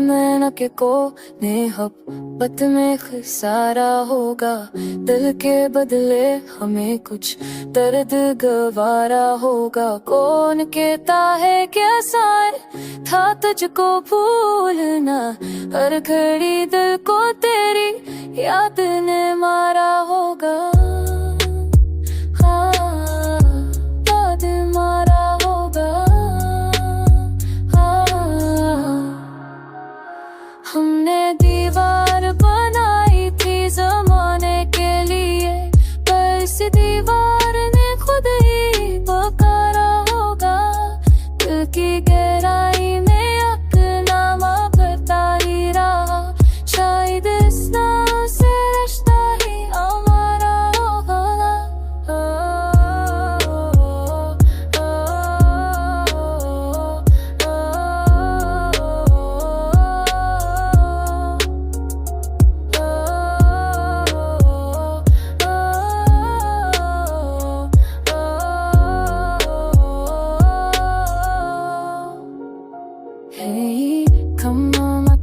मैं के को नेहब्बत में खसारा होगा, दिल के बदले हमें कुछ दर्द गवारा होगा। कौन कहता है कैसा था तुझको भूलना, हर घड़ी दिल को तेरी याद ने मारा होगा। याद मारा होगा। हमने दीवार बनाई थी ज़माने के लिए, पर इस दीवार ने खुद ही पुकारा होगा। दिल की गहराई में अकनामा भरता ही रहा, शायद इस नाम से रिश्ता ही हमारा होगा।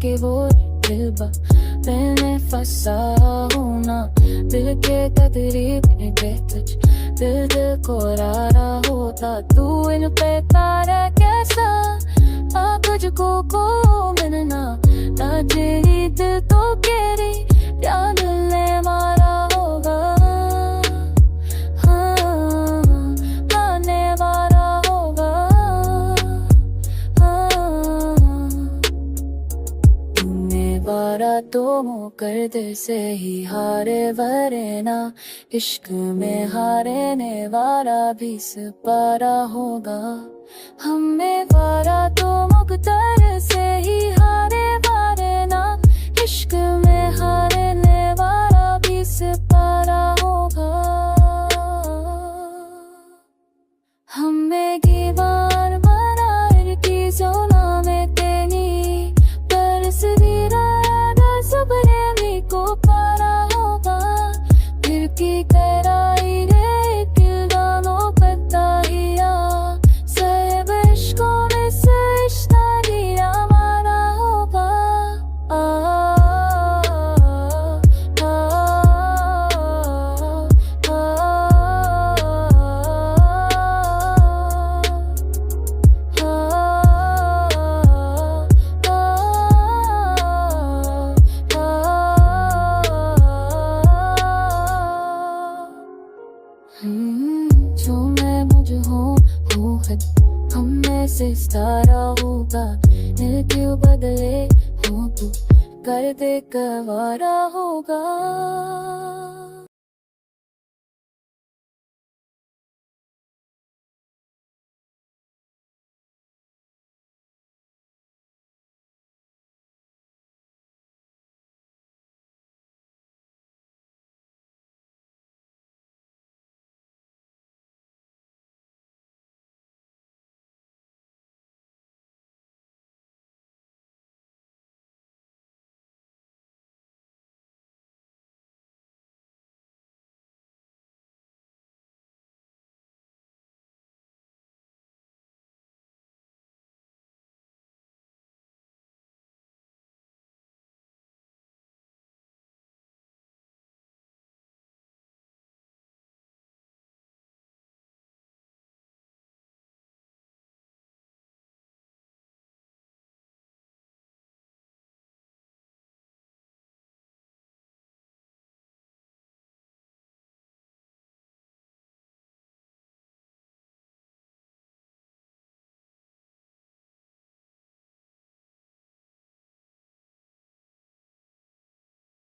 के वो दिल मैंने फंसा हूँ ना, दिल के कदरीब में तुझ दिल को रारा होता। तू इन पे तारा कैसा आ तुझको को मिलना, ना तेरी दिल तो केरी प्यार ने मारा होगा। आने वाला होगा। वारा तो मुकर दिल से ही हारे वरना, इश्क में हारने वाला भी सिपारा होगा। हमें वारा तो मुकद्दर से ही हारे वरना, इश्क में हारने वाला भी सिपारा होगा। हमें दीवार बनाए की जोना में तेनी तरस सबने को पारा होगा। दिल की गहराई रे दिलदानों पता हिया, सब इश्कों में से रिश्ता दिया हमारा होगा। जो मैं मुझ हूँ हम में से सारा होगा। दिल क्यों बदले हो तू कर दे गवारा होगा।